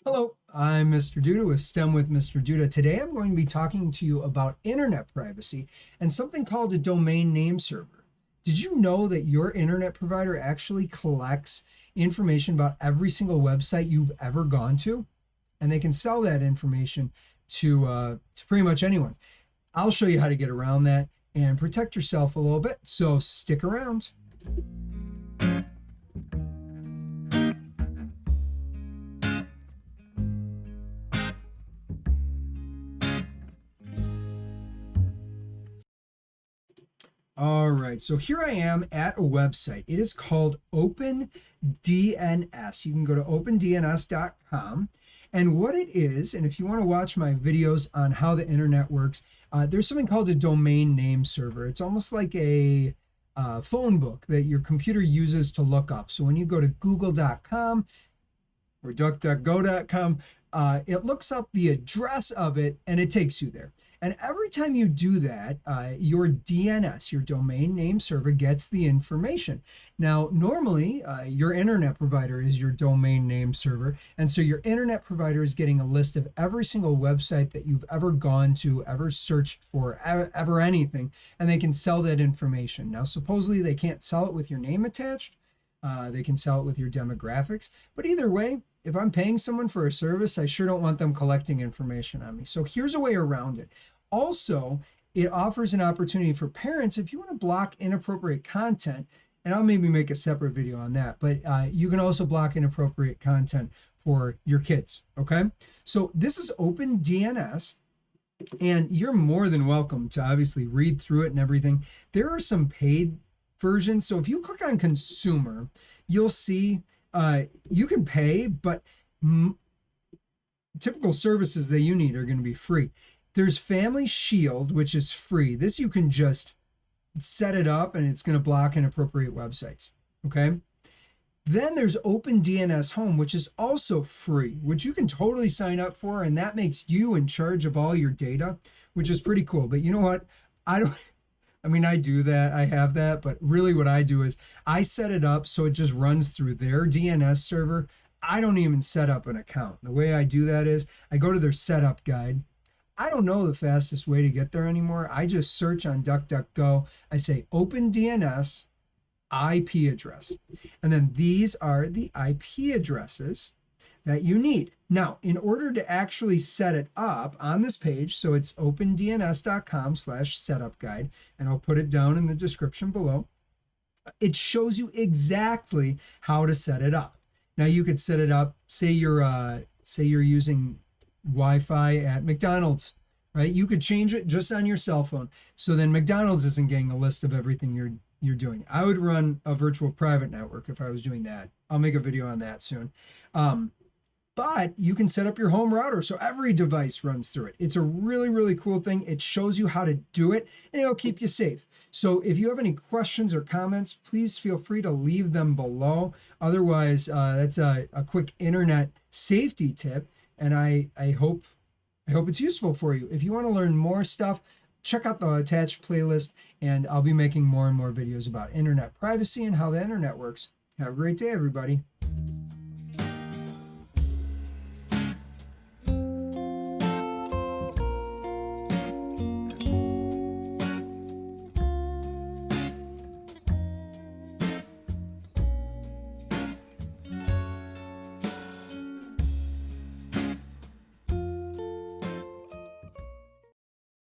Hello, I'm Mr. Duda with STEM with Mr. Duda. Today I'm going to be talking to you about internet privacy and something called a domain name server. Did you know that your internet provider actually collects information about every single website you've ever gone to? And they can sell that information to pretty much anyone. I'll show you how to get around that and protect yourself a little bit, so stick around. All right, so here I am at a website. It is called OpenDNS. You can go to opendns.com. And what it is, and if you want to watch my videos on how the internet works, there's something called a domain name server. It's almost like a phone book that your computer uses to look up. So when you go to google.com or duckduckgo.com, it looks up the address of it and it takes you there. And every time you do that, your DNS, your domain name server, gets the information. Now, normally, your internet provider is your domain name server. And so your internet provider is getting a list of every single website that you've ever gone to, ever searched for, ever anything, and they can sell that information. Now, supposedly they can't sell it with your name attached. They can sell it with your demographics. But either way, if I'm paying someone for a service, I sure don't want them collecting information on me. So here's a way around it. Also, it offers an opportunity for parents if you want to block inappropriate content, and I'll maybe make a separate video on that, but you can also block inappropriate content for your kids, okay? So this is OpenDNS, and you're more than welcome to obviously read through it and everything. There are some paid versions, so if you click on consumer, you'll see you can pay, but typical services that you need are going to be free. There's Family Shield, which is free. This you can just set it up and it's going to block inappropriate websites. Okay. Then there's OpenDNS Home, which is also free, which you can totally sign up for. And that makes you in charge of all your data, which is pretty cool. But you know what? I do that. I have that. But really what I do is I set it up so it just runs through their DNS server. I don't even set up an account. The way I do that is I go to their setup guide. I don't know the fastest way to get there anymore. I just search on DuckDuckGo. I say OpenDNS IP address. And then these are the IP addresses that you need. Now, in order to actually set it up on this page, so it's opendns.com/setup guide, and I'll put it down in the description below. It shows you exactly how to set it up. Now you could set it up, say you're using Wi-Fi at McDonald's, right? You could change it just on your cell phone. So then McDonald's isn't getting a list of everything you're doing. I would run a virtual private network if I was doing that. I'll make a video on that soon. But you can set up your home router so every device runs through it. It's a really, really cool thing. It shows you how to do it and it'll keep you safe. So if you have any questions or comments, please feel free to leave them below. Otherwise, that's a quick internet safety tip. And I hope it's useful for you. If you want to learn more stuff, check out the attached playlist, and I'll be making more and more videos about internet privacy and how the internet works. Have a great day, everybody.